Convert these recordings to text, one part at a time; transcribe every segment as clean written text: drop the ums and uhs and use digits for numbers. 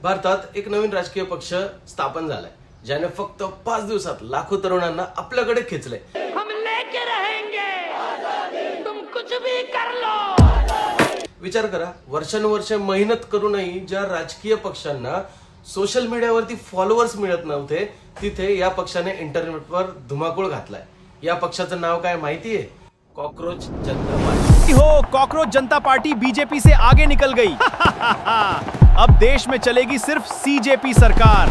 भारतात एक नवीन राजकीय पक्ष स्थापन झालाय, ज्याने फक्त 5 दिवसात लाखो तरुणांना आपल्याकडे खेचले। हम लेके रहेंगे, तुम कुछ भी कर लो। विचार करा, वर्षानुवर्षे मेहनत करूनही ज्या राजकीय पक्षांना सोशल मीडियावरती फॉलोअर्स मिळत नव्हते, तिथे या पक्षाने इंटरनेटवर धुमाकूळ घातलाय। या पक्षाचं नाव काय माहितीये? कॉकरोच जनता पार्टी। हो, कॉकरोच जनता पार्टी बीजेपी से आगे निकल गई। अब देश में चलेगी सिर्फ सीजेपी सरकार।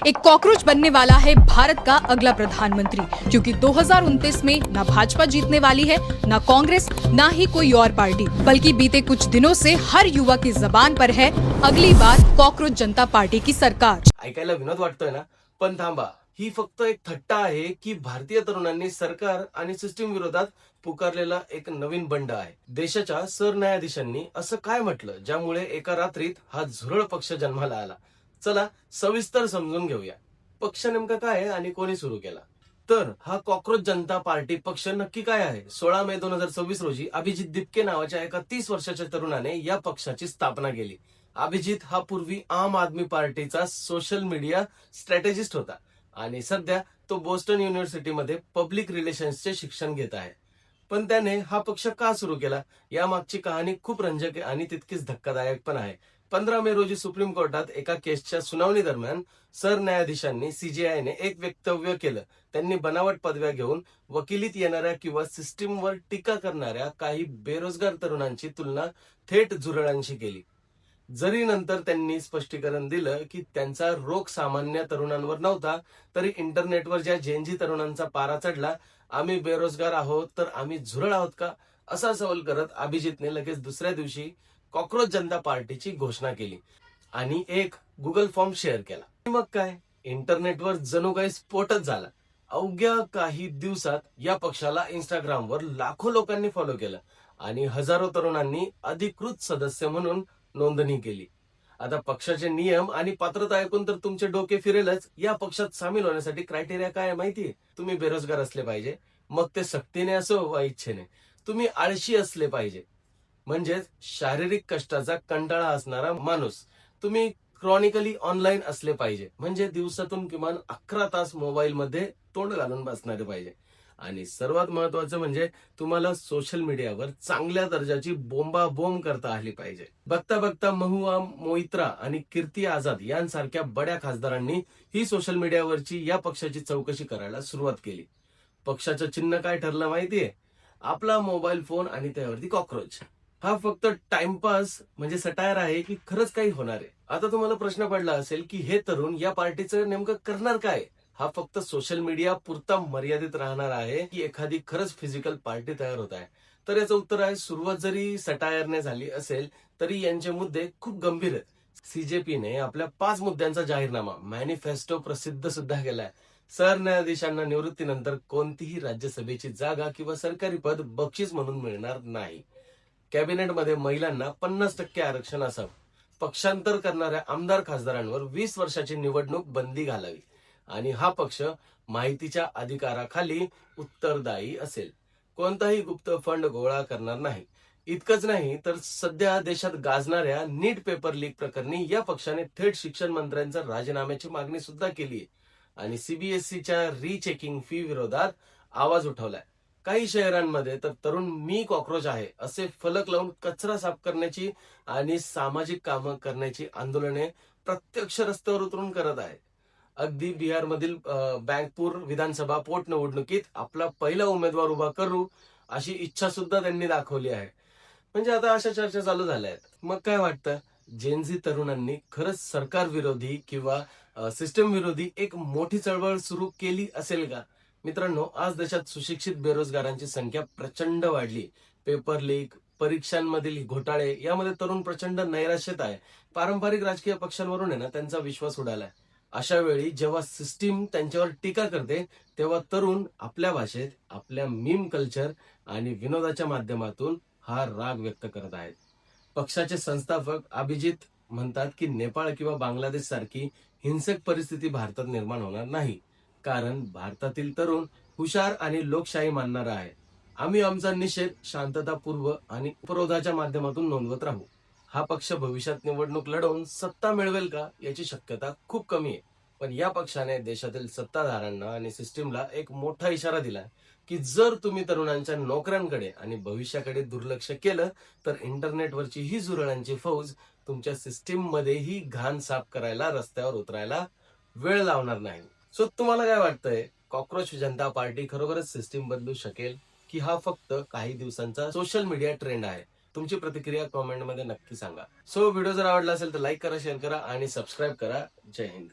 एक कॉकरोच बनने वाला है भारत का अगला प्रधानमंत्री, क्योंकि 2029 में ना भाजपा जीतने वाली है, ना कांग्रेस, ना ही कोई और पार्टी, बल्कि बीते कुछ दिनों से हर युवा की जबान पर है अगली बार कॉकरोच जनता पार्टी की सरकार। ऐकायला विनोद वाटतोय ना, पण थांबा, ही फक्त एक थट्टा आहे की भारतीय तरुणांनी सरकार आणि सिस्टीम विरोधात पुकारलेला एक नवीन बंड आहे। देशाच्या सरन्यायाधीशांनी असं काय म्हटलं ज्यामुळे एका रात्रीत हा झुरळ पक्ष जन्माला आला? चला सविस्तर समजून घेऊया। पक्ष नेमका काय आहे आणि कोणी सुरू केला? तर हा कॉकरोच जनता पार्टी पक्ष नक्की काय आहे? 16 मे 2026 रोजी अभिजित दिपके नावाच्या एका 30 वर्षाच्या तरुणाने या पक्षाची स्थापना केली। अभिजित हा पूर्वी आम आदमी पार्टीचा सोशल मीडिया स्ट्रॅटेजिस्ट होता आणि सध्या तो बोस्टन युनिव्हर्सिटीमध्ये पब्लिक रिलेशन्सचे शिक्षण घेत आहे। पण त्याने हा पक्ष का सुरू केला, यामागची कहाणी खूप रंजक आहे आणि तितकीच धक्कादायक पण आहे। 15 मे रोजी सुप्रीम कोर्टात एका केसच्या सुनावणी दरम्यान सरन्यायाधीशांनी सीजेआयने एक वक्तव्य केलं। त्यांनी बनावट पदव्या घेऊन वकिलीत येणाऱ्या किंवा सिस्टीमवर टीका करणाऱ्या काही बेरोजगार तरुणांची तुलना थेट झुरळांशी केली। जरी नंतर त्यांनी स्पष्टीकरण दिलं की त्यांचा रोग सामान्य तरुणांवर नव्हता, तरी इंटरनेटवर ज्या जेनजी तरुणांचा पारा चढला, आम्ही बेरोजगार आहोत तर आम्ही झुरळ आहोत का, असा सवाल करत अभिजितने लगेच दुसऱ्या दिवशी कॉकरोच जनता पार्टीची घोषणा केली आणि एक गुगल फॉर्म शेअर केला। मग काय, इंटरनेटवर जणू काही स्फोटच झाला। अवघ्या काही दिवसात या पक्षाला इंस्टाग्रामवर लाखो लोकांनी फॉलो केलं आणि हजारो तरुणांनी अधिकृत सदस्य म्हणून नोंदणी केली। आता पक्षाचे नियम आणि पात्रता ऐकून तर तुमचे डोके फिरेलच। या पक्षात सामील होण्यासाठी क्रायटेरिया काय आहे माहितीये? तुम्ही बेरोजगार असले पाहिजे, मग ते सक्तीने असो वा इच्छेने। तुम्ही आळशी असले पाहिजे, म्हणजेच शारीरिक कष्टाचा कंटाळा असणारा माणूस। तुम्ही क्रॉनिकली ऑनलाईन असले पाहिजे, म्हणजे दिवसातून किमान 11 तास मोबाईल मध्ये तोंड घालून बसणारे पाहिजे। आणि सर्वात महत्वाचं म्हणजे तुम्हाला सोशल मीडियावर चांगल्या दर्जाची बोंबाबोंब करता आली पाहिजे। बघता बघता महुआ मोइत्रा आणि कीर्ती आझाद यांसारख्या बड्या खासदारांनी ही सोशल मीडियावरची या पक्षाची चौकशी करायला सुरुवात केली। पक्षाचं चिन्ह काय ठरलं माहितीये? आपला मोबाईल फोन आणि त्यावरती कॉकरोच। हा फक्त टाइमपास म्हणजे सटायर आहे की खरंच काही होणार आहे? आता तुम्हाला प्रश्न पडला असेल की हे तरुण या पार्टीचं नेमकं करणार काय? हा फक्त सोशल मीडिया पुरता मर्यादित राहणार आहे की एखादी खरंच फिजिकल पार्टी तयार होत आहे? तर याचं उत्तर आहे, सुरुवात जरी सटायरने झाली असेल तरी यांचे मुद्दे खूप गंभीर आहेत। सीजेपीने आपल्या 5 मुद्द्यांचा जाहीरनामा मॅनिफेस्टो प्रसिद्ध सुद्धा केलाय। सरन्यायाधीशांना निवृत्तीनंतर कोणतीही राज्यसभेची जागा किंवा सरकारी पद बक्षीस म्हणून मिळणार नाही। कॅबिनेटमध्ये महिलांना 50% आरक्षण असावं। पक्षांतर करणाऱ्या आमदार खासदारांवर 20 वर्षाची निवडणूक बंदी घालावी आणि हा पक्ष माहितीच्या अधिकाराखाली उत्तरदायी असेल। कोणताही गुप्त फंड गोळा करणार नाही। इतकंच नाही तर सध्या देशात गाजणाऱ्या नीट पेपर लीक प्रकरणी या पक्षाने थेट शिक्षण मंत्र्यांच्या राजीनाम्याची मागणी सुद्धा केली आणि सीबीएसईच्या रिचेकिंग फी विरोधात आवाज उठवलाय। काही शहरांमध्ये तर तरुण मी कॉकरोच आहे असे फलक लावून कचरा साफ करण्याची आणि सामाजिक कामं करण्याची आंदोलने प्रत्यक्ष रस्त्यावर उतरून करत आहेत। अगदी बिहारमधील बँकपूर विधानसभा पोटनिवडणुकीत आपला पहिला उमेदवार उभा करू अशी इच्छा सुद्धा त्यांनी दाखवली आहे। म्हणजे आता अशा चर्चा चालू झाल्या आहेत। मग काय वाटतं, जेनझी तरुणांनी खरंच सरकार विरोधी किंवा सिस्टम विरोधी एक मोठी चळवळ सुरू केली असेल का? मित्रांनो, आज देशात सुशिक्षित बेरोजगारांची संख्या प्रचंड वाढली। पेपर लीक, परीक्षांमधील घोटाळे यामध्ये तरुण प्रचंड नैराश्यात आहे। पारंपरिक राजकीय पक्षांवरून आहे ना त्यांचा विश्वास उडालाय। अशा वेळी जेव्हा सिस्टीम त्यांच्यावर टीका करते, तेव्हा तरुण आपल्या भाषेत, आपल्या मीम कल्चर आणि विनोदाच्या माध्यमातून हा राग व्यक्त करत आहेत। पक्षाचे संस्थापक अभिजित म्हणतात की नेपाळ किंवा बांगलादेश सारखी हिंसक परिस्थिती भारतात निर्माण होणार नाही, कारण भारतातील तरुण हुशार आणि लोकशाही मानणारा आहे। आम्ही आमचा निषेध शांततापूर्व आणि उपरोधाच्या माध्यमातून नोंदवत राहू. हा पक्ष भविष्यात निवडणूक लढवून सत्ता मिळवेल का याची शक्यता खूप कमी आहे. पण या पक्षाने देशातील सत्ताधाऱ्यांना आणि सिस्टीमला एक मोठा इशारा दिला की जर तुम्ही तरुणांच्या नोकऱ्यांकडे आणि भविष्याकडे दुर्लक्ष केलं तर इंटरनेटवरची ही झुरळांची फौज तुमच्या सिस्टीम मध्येही घाण साफ करायला रस्त्यावर उतरायला वेळ लावणार नाही. सो तुम्हाला काय वाटतंय, कॉक्रोच जनता पार्टी खरोखरच सिस्टीम बदलू शकेल की हा फक्त काही दिवसांचा सोशल मीडिया ट्रेंड आहे? तुमची प्रतिक्रिया कमेंट मध्ये नक्की सांगा. सो व्हिडिओ जर आवडला असेल तर लाईक करा, शेअर करा आणि सबस्क्राईब करा. जय हिंद.